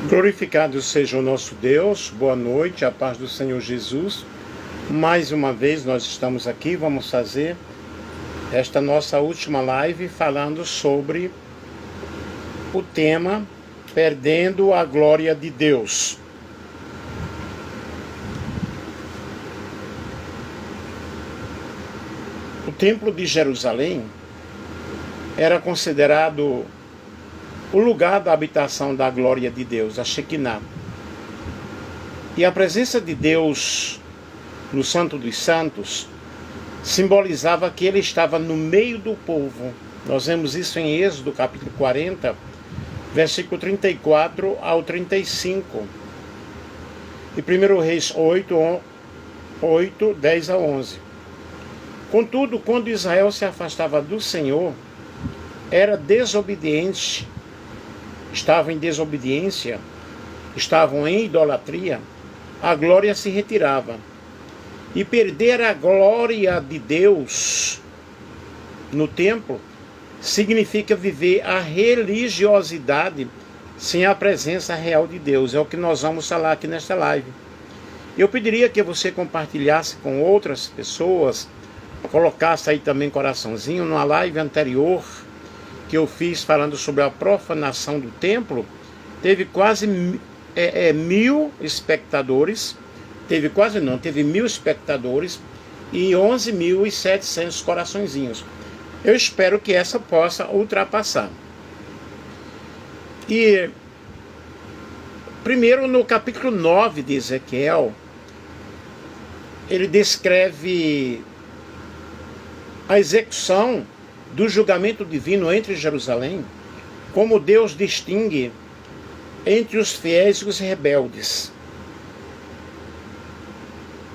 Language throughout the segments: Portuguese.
Glorificado seja o nosso Deus, boa noite, a paz do Senhor Jesus. Mais uma vez nós estamos aqui, vamos fazer esta nossa última live falando sobre o tema Perdendo a Glória de Deus. O Templo de Jerusalém era considerado o lugar da habitação da glória de Deus, a Shekinah. E a presença de Deus no Santo dos Santos simbolizava que ele estava no meio do povo. Nós vemos isso em Êxodo capítulo 40, versículo 34 ao 35. E 1 Reis 8, 10 a 11. Contudo, quando Israel se afastava do Senhor, era desobediente, estavam em desobediência, estavam em idolatria, a glória se retirava. E perder a glória de Deus no templo significa viver a religiosidade sem a presença real de Deus. É o que nós vamos falar aqui nesta live. Eu pediria que você compartilhasse com outras pessoas, colocasse aí também coraçãozinho. Numa live anterior que eu fiz falando sobre a profanação do templo, teve quase 1.000 espectadores, teve 1.000 espectadores e 11.700 coraçõezinhos. Eu espero que essa possa ultrapassar. E primeiro no capítulo 9 de Ezequiel, ele descreve a execução do julgamento divino entre Jerusalém, como Deus distingue entre os fiéis e os rebeldes.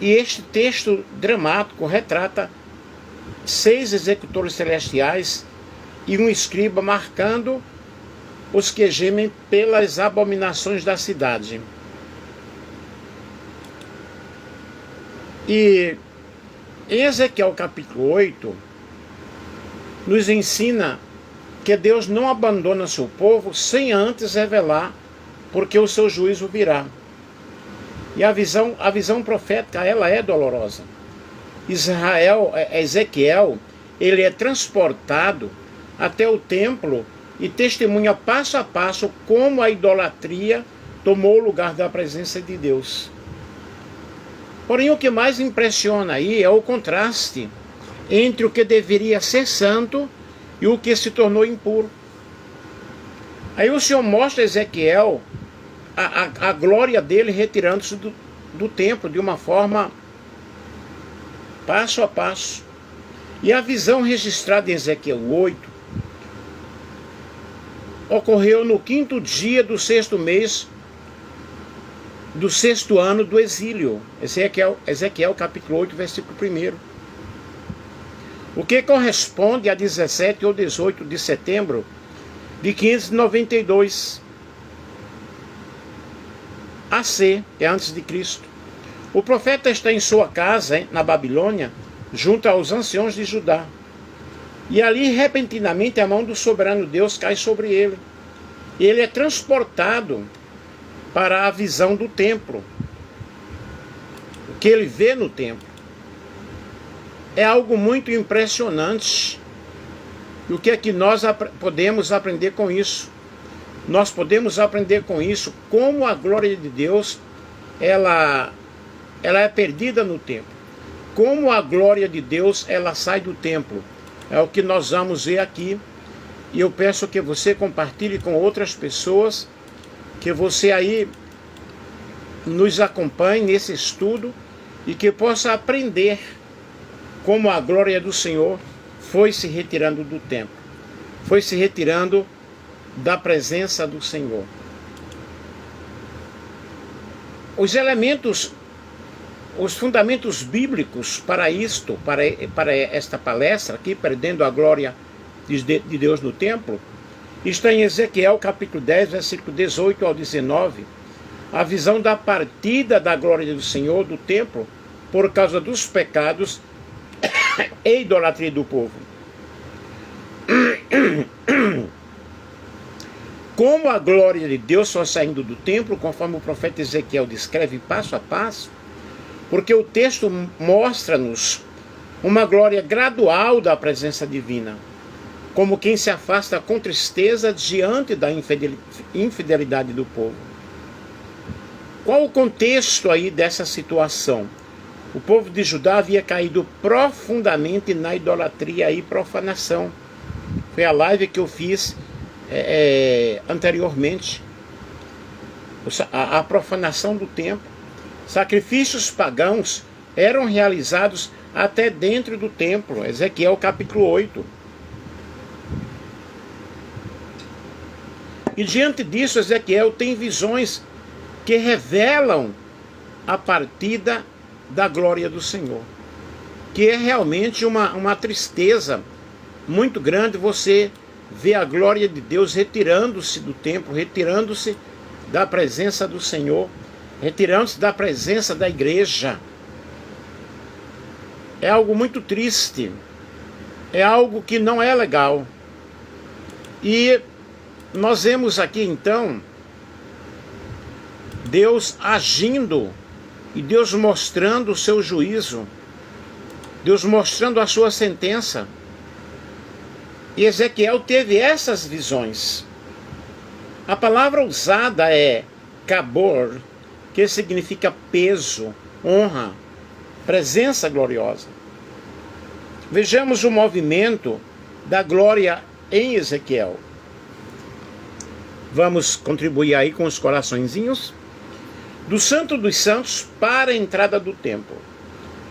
E este texto dramático retrata 6 executores celestiais e um escriba marcando os que gemem pelas abominações da cidade. E em Ezequiel capítulo 8, nos ensina que Deus não abandona seu povo sem antes revelar, porque o seu juízo virá. E a visão profética, ela é dolorosa. Ezequiel, ele é transportado até o templo e testemunha passo a passo como a idolatria tomou o lugar da presença de Deus. Porém, o que mais impressiona aí é o contraste entre o que deveria ser santo e o que se tornou impuro. Aí o Senhor mostra a Ezequiel a glória dele retirando-se do templo de uma forma passo a passo. E a visão registrada em Ezequiel 8 ocorreu no 5º dia do 6º mês do 6º ano do exílio. Ezequiel capítulo 8, versículo 1. O que corresponde a 17 ou 18 de setembro de 592 AC, é antes de Cristo. O profeta está em sua casa, na Babilônia, junto aos anciãos de Judá. E ali, repentinamente, a mão do soberano Deus cai sobre ele. E ele é transportado para a visão do templo. O que ele vê no templo é algo muito impressionante. E o que é que nós podemos aprender com isso? Nós podemos aprender com isso como a glória de Deus ela é perdida no templo. Como a glória de Deus ela sai do templo. É o que nós vamos ver aqui. E eu peço que você compartilhe com outras pessoas, que você aí nos acompanhe nesse estudo e que possa aprender como a glória do Senhor foi se retirando do templo, foi se retirando da presença do Senhor. Os fundamentos bíblicos para isto, para esta palestra aqui, perdendo a glória de Deus no templo, está em Ezequiel capítulo 10, versículo 18 ao 19, a visão da partida da glória do Senhor do templo por causa dos pecados e idolatria do povo. como a glória de Deus foi saindo do templo, conforme o profeta Ezequiel descreve passo a passo, porque o texto mostra-nos uma glória gradual da presença divina, como quem se afasta com tristeza diante da infidelidade do povo. Qual o contexto aí dessa situação? O povo de Judá havia caído profundamente na idolatria e profanação. Foi a live que eu fiz anteriormente. A profanação do templo. Sacrifícios pagãos eram realizados até dentro do templo. Ezequiel capítulo 8. E diante disso, Ezequiel tem visões que revelam a partida da glória do Senhor. Que é realmente uma tristeza muito grande você ver a glória de Deus retirando-se do templo, retirando-se da presença do Senhor, retirando-se da presença da igreja. É algo muito triste, é algo que não é legal. E nós vemos aqui então Deus agindo e Deus mostrando o seu juízo, Deus mostrando a sua sentença. E Ezequiel teve essas visões. A palavra usada é kabor, que significa peso, honra, presença gloriosa. Vejamos o movimento da glória em Ezequiel. Vamos contribuir aí com os coraçõezinhos. Do Santo dos Santos para a entrada do templo.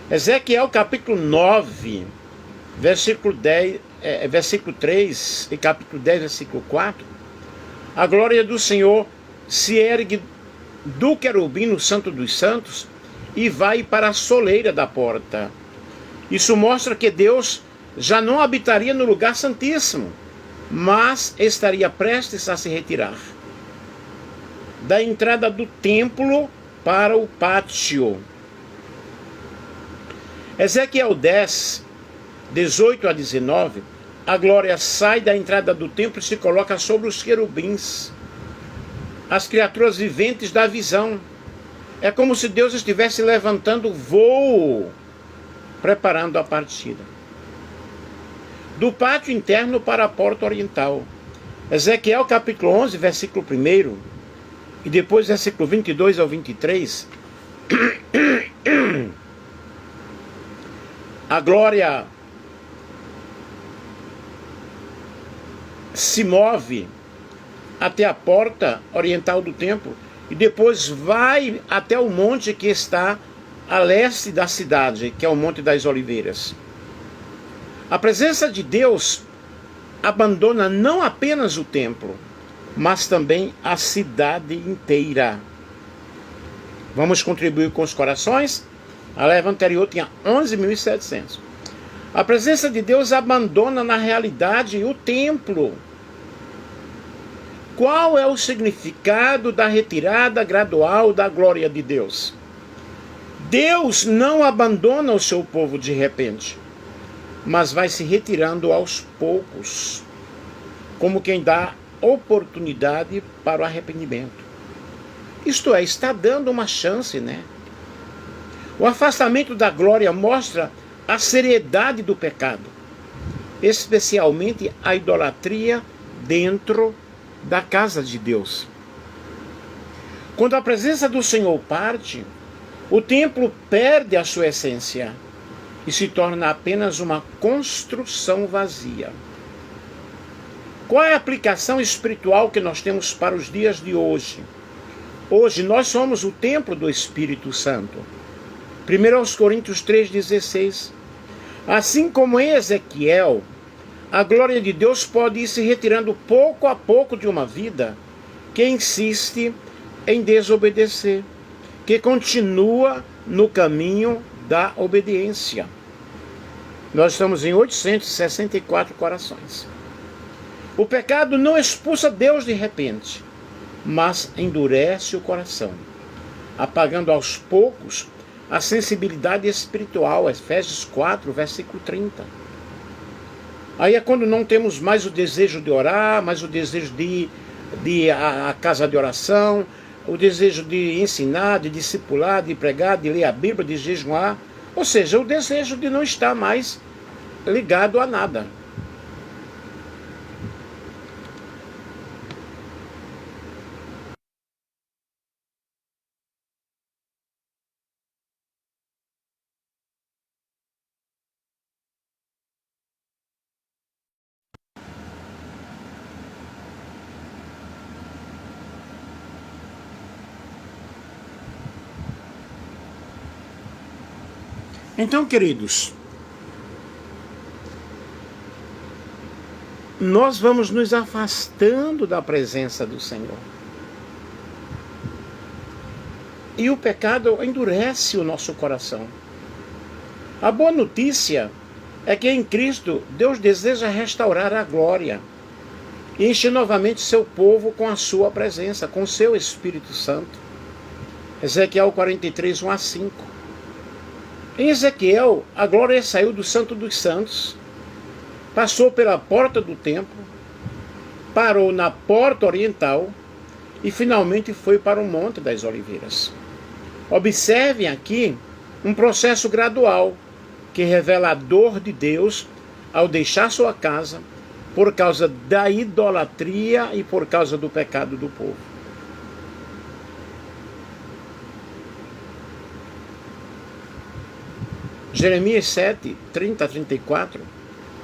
Ezequiel capítulo 9, versículo 3 e capítulo 10, versículo 4. A glória do Senhor se ergue do querubim no Santo dos Santos e vai para a soleira da porta. Isso mostra que Deus já não habitaria no lugar santíssimo, mas estaria prestes a se retirar da entrada do templo para o pátio. Ezequiel 10, 18 a 19, a glória sai da entrada do templo e se coloca sobre os querubins, as criaturas viventes da visão. É como se Deus estivesse levantando voo, preparando a partida. Do pátio interno para a porta oriental. Ezequiel capítulo 11, versículo 1, e depois versículo 22 ao 23, a glória se move até a porta oriental do templo e depois vai até o monte que está a leste da cidade, que é o Monte das Oliveiras. A presença de Deus abandona não apenas o templo, mas também a cidade inteira. Vamos contribuir com os corações? A leva anterior tinha 11.700. A presença de Deus abandona na realidade o templo. Qual é o significado da retirada gradual da glória de Deus? Deus não abandona o seu povo de repente, mas vai se retirando aos poucos, como quem dá oportunidade para o arrependimento. Isto é, está dando uma chance, né? O afastamento da glória mostra a seriedade do pecado, especialmente a idolatria dentro da casa de Deus. Quando a presença do Senhor parte, o templo perde a sua essência e se torna apenas uma construção vazia. Qual é a aplicação espiritual que nós temos para os dias de hoje? Hoje nós somos o templo do Espírito Santo. 1 Coríntios 3,16. Assim como em Ezequiel, a glória de Deus pode ir se retirando pouco a pouco de uma vida que insiste em desobedecer, que continua no caminho da obediência. Nós estamos em 864 corações. O pecado não expulsa Deus de repente, mas endurece o coração, apagando aos poucos a sensibilidade espiritual. Efésios 4, versículo 30. Aí é quando não temos mais o desejo de orar, mais o desejo de de a casa de oração, o desejo de ensinar, de discipular, de pregar, de ler a Bíblia, de jejuar. Ou seja, o desejo de não estar mais ligado a nada. Então, queridos, nós vamos nos afastando da presença do Senhor. E o pecado endurece o nosso coração. A boa notícia é que em Cristo Deus deseja restaurar a glória e encher novamente seu povo com a sua presença, com o seu Espírito Santo. Ezequiel 43, 1 a 5. Em Ezequiel, a glória saiu do Santo dos Santos, passou pela porta do templo, parou na porta oriental e finalmente foi para o Monte das Oliveiras. Observem aqui um processo gradual que revela a dor de Deus ao deixar sua casa por causa da idolatria e por causa do pecado do povo. Jeremias 7, 30 a 34,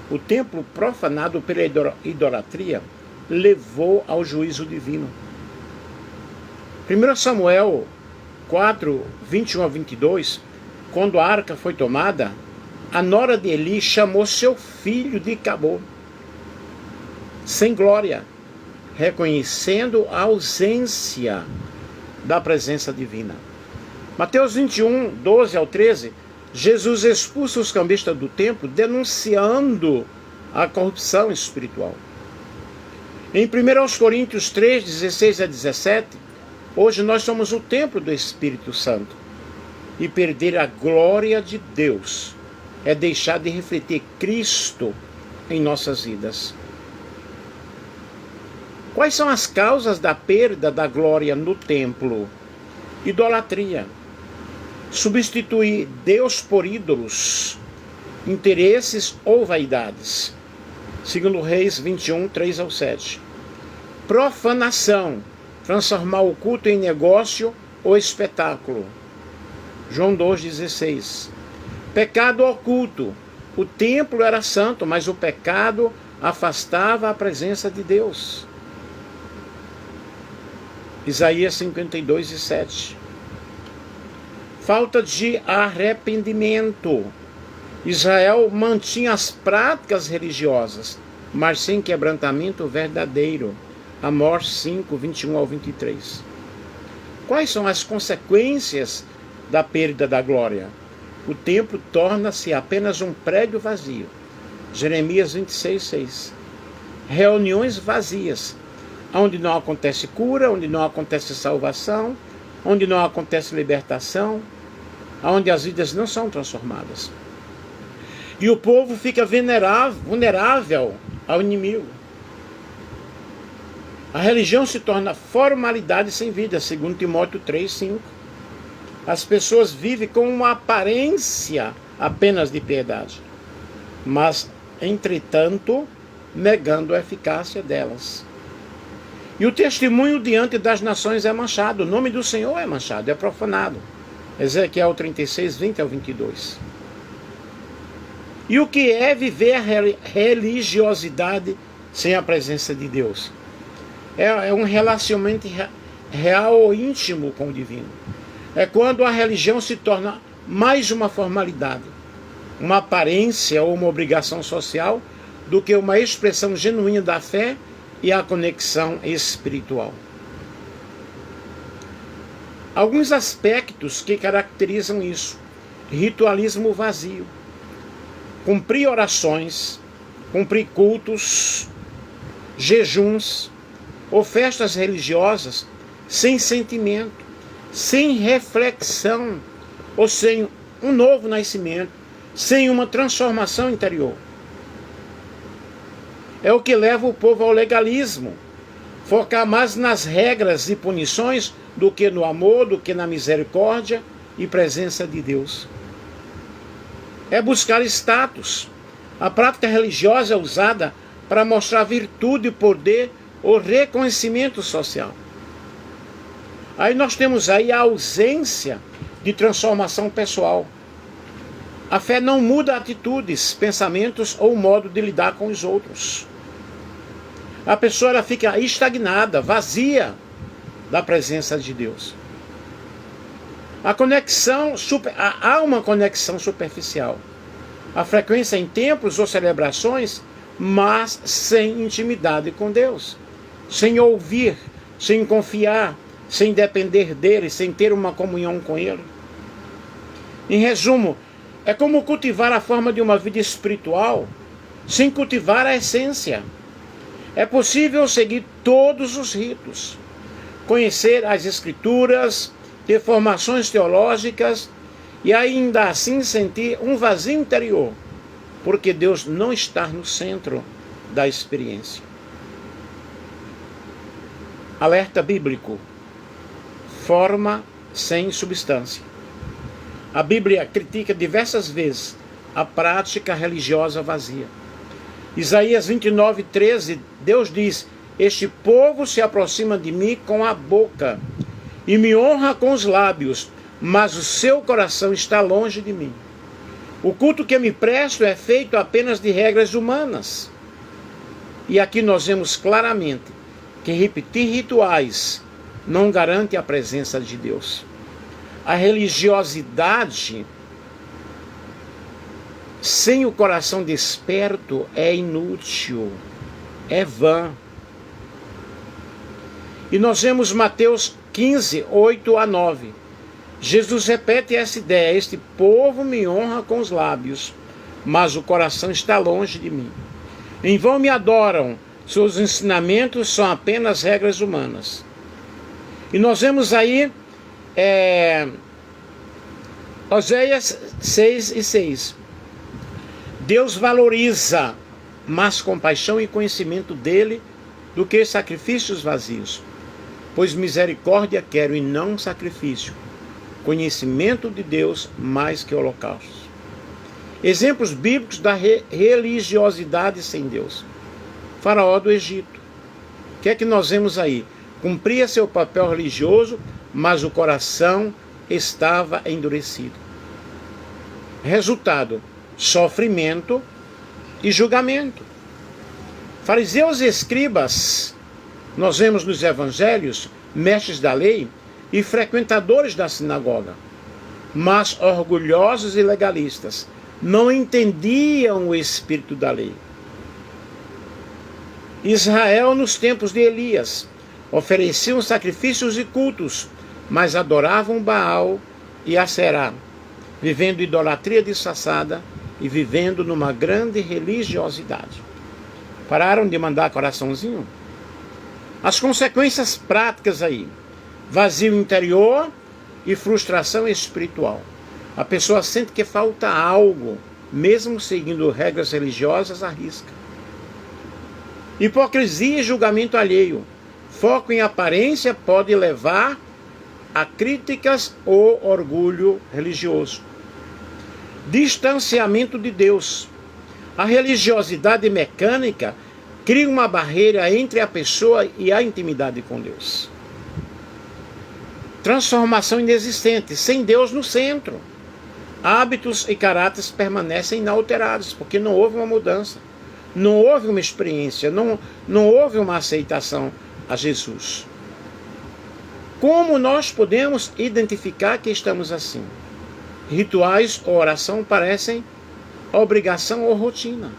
o templo profanado pela idolatria levou ao juízo divino. 1 Samuel 4, 21 a 22, quando a arca foi tomada, a nora de Eli chamou seu filho de Cabô, sem glória, reconhecendo a ausência da presença divina. Mateus 21, 12 ao 13, Jesus expulsa os cambistas do templo, denunciando a corrupção espiritual. Em 1 Coríntios 3, 16 a 17, hoje nós somos o templo do Espírito Santo. E perder a glória de Deus é deixar de refletir Cristo em nossas vidas. Quais são as causas da perda da glória no templo? Idolatria. Substituir Deus por ídolos, interesses ou vaidades. Segundo Reis 21, 3 ao 7. Profanação. Transformar o culto em negócio ou espetáculo. João 2,16. Pecado oculto. O templo era santo, mas o pecado afastava a presença de Deus. Isaías 52:7. Falta de arrependimento. Israel mantinha as práticas religiosas, mas sem quebrantamento verdadeiro. Amós 5, 21 ao 23. Quais são as consequências da perda da glória? O templo torna-se apenas um prédio vazio. Jeremias 26, 6. Reuniões vazias, onde não acontece cura, onde não acontece salvação, onde não acontece libertação, onde as vidas não são transformadas. E o povo fica vulnerável ao inimigo. A religião se torna formalidade sem vida, segundo Timóteo 3, 5. As pessoas vivem com uma aparência apenas de piedade, mas, entretanto, negando a eficácia delas. E o testemunho diante das nações é manchado, o nome do Senhor é manchado, é profanado. Ezequiel 36, 20 ao 22. E o que é viver a religiosidade sem a presença de Deus? É um relacionamento real ou íntimo com o divino. É quando a religião se torna mais uma formalidade, uma aparência ou uma obrigação social, do que uma expressão genuína da fé e a conexão espiritual. Alguns aspectos que caracterizam isso: ritualismo vazio, cumprir orações, cumprir cultos, jejuns ou festas religiosas sem sentimento, sem reflexão ou sem um novo nascimento, sem uma transformação interior. É o que leva o povo ao legalismo, Focar mais nas regras e punições do que no amor, do que na misericórdia e presença de Deus. É buscar status. A prática religiosa é usada para mostrar virtude, poder ou reconhecimento social. Aí nós temos aí a ausência de transformação pessoal. A fé não muda atitudes, pensamentos ou modo de lidar com os outros. A pessoa ela fica estagnada, vazia da presença de Deus. Há uma conexão superficial. A frequência em templos ou celebrações, mas sem intimidade com Deus. Sem ouvir, sem confiar, sem depender dele, sem ter uma comunhão com ele. Em resumo, é como cultivar a forma de uma vida espiritual sem cultivar a essência. É possível seguir todos os ritos, conhecer as escrituras, ter formações teológicas e ainda assim sentir um vazio interior, porque Deus não está no centro da experiência. Alerta bíblico: forma sem substância. A Bíblia critica diversas vezes a prática religiosa vazia. Isaías 29:13, Deus diz: este povo se aproxima de mim com a boca e me honra com os lábios, mas o seu coração está longe de mim. O culto que me presto é feito apenas de regras humanas. E aqui nós vemos claramente que repetir rituais não garante a presença de Deus. A religiosidade sem o coração desperto é inútil, é vã. E nós vemos Mateus 15, 8-9. Jesus repete essa ideia: este povo me honra com os lábios, mas o coração está longe de mim. Em vão me adoram, seus ensinamentos são apenas regras humanas. E nós vemos aí Oséias 6:6. Deus valoriza mais compaixão e conhecimento dele do que sacrifícios vazios. Pois misericórdia quero e não sacrifício. Conhecimento de Deus mais que holocaustos. Exemplos bíblicos da religiosidade sem Deus. Faraó do Egito. O que é que nós vemos aí? Cumpria seu papel religioso, mas o coração estava endurecido. Resultado: sofrimento e julgamento. Fariseus e escribas, nós vemos nos evangelhos, mestres da lei e frequentadores da sinagoga, mas orgulhosos e legalistas, não entendiam o espírito da lei. Israel, nos tempos de Elias, ofereciam sacrifícios e cultos, mas adoravam Baal e Aserá, vivendo idolatria disfarçada e vivendo numa grande religiosidade. Pararam de mandar coraçãozinho? As consequências práticas aí: vazio interior e frustração espiritual. A pessoa sente que falta algo, mesmo seguindo regras religiosas à risca. Hipocrisia e julgamento alheio. Foco em aparência pode levar a críticas ou orgulho religioso. Distanciamento de Deus. A religiosidade mecânica cria uma barreira entre a pessoa e a intimidade com Deus. Transformação inexistente, sem Deus no centro. Hábitos e caráteres permanecem inalterados, porque não houve uma mudança, não houve uma experiência, não houve uma aceitação a Jesus. Como nós podemos identificar que estamos assim? Rituais ou oração parecem obrigação ou rotina.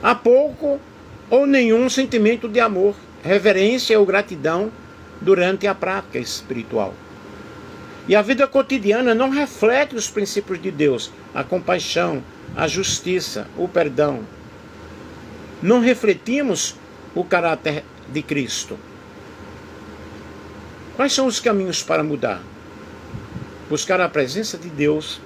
Há pouco ou nenhum sentimento de amor, reverência ou gratidão durante a prática espiritual. E a vida cotidiana não reflete os princípios de Deus, a compaixão, a justiça, o perdão. Não refletimos o caráter de Cristo. Quais são os caminhos para mudar? Buscar a presença de Deus,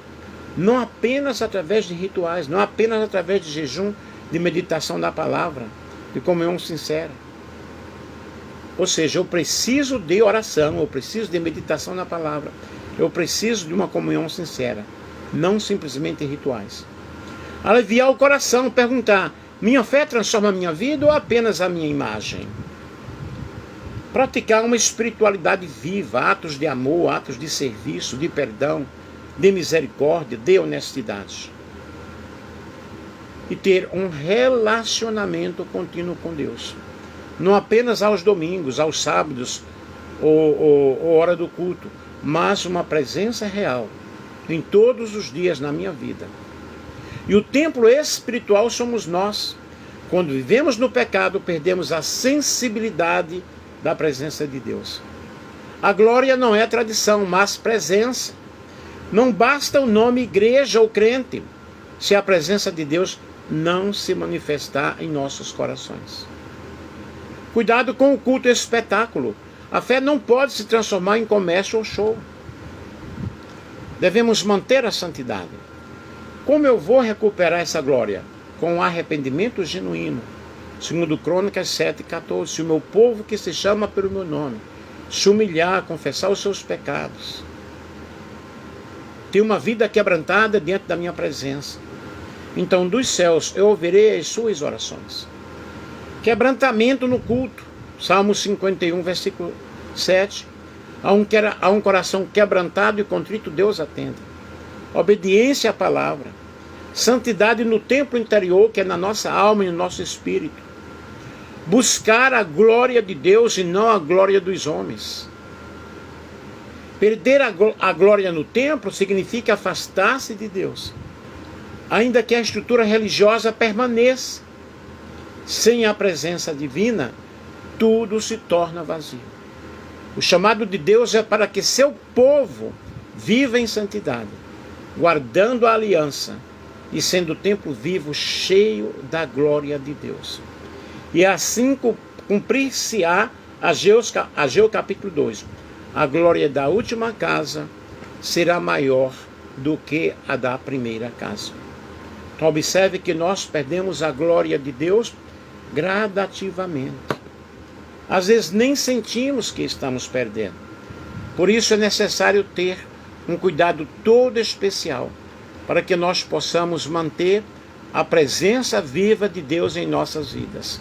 não apenas através de rituais, não apenas através de jejum, de meditação da palavra, de comunhão sincera. Ou seja, eu preciso de oração, eu preciso de meditação na palavra, eu preciso de uma comunhão sincera, não simplesmente rituais. Aliviar o coração, perguntar: minha fé transforma a minha vida ou apenas a minha imagem? Praticar uma espiritualidade viva, atos de amor, atos de serviço, de perdão, de misericórdia, de honestidade. E ter um relacionamento contínuo com Deus. Não apenas aos domingos, aos sábados, ou hora do culto, mas uma presença real em todos os dias na minha vida. E o templo espiritual somos nós. Quando vivemos no pecado, perdemos a sensibilidade da presença de Deus. A glória não é tradição, mas presença. Não basta o nome igreja ou crente, se a presença de Deus não se manifestar em nossos corações. Cuidado com o culto espetáculo. A fé não pode se transformar em comércio ou show. Devemos manter a santidade. Como eu vou recuperar essa glória? Com arrependimento genuíno. Segundo Crônicas 7:14, se o meu povo que se chama pelo meu nome se humilhar, confessar os seus pecados, ter uma vida quebrantada diante da minha presença, então dos céus eu ouvirei as suas orações. Quebrantamento no culto. Salmo 51, versículo 7. A um coração quebrantado e contrito Deus atende. Obediência à palavra. Santidade no templo interior, que é na nossa alma e no nosso espírito. Buscar a glória de Deus e não a glória dos homens. Perder a glória no templo significa afastar-se de Deus. Ainda que a estrutura religiosa permaneça, sem a presença divina, tudo se torna vazio. O chamado de Deus é para que seu povo viva em santidade, guardando a aliança e sendo o templo vivo cheio da glória de Deus. E assim cumprir-se-á Ageu capítulo 2. A glória da última casa será maior do que a da primeira casa. Então observe que nós perdemos a glória de Deus gradativamente. Às vezes nem sentimos que estamos perdendo. Por isso é necessário ter um cuidado todo especial para que nós possamos manter a presença viva de Deus em nossas vidas.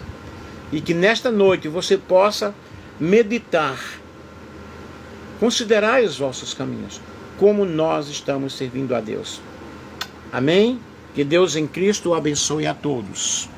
E que nesta noite você possa meditar, considerai os vossos caminhos, como nós estamos servindo a Deus. Amém? Que Deus em Cristo o abençoe a todos.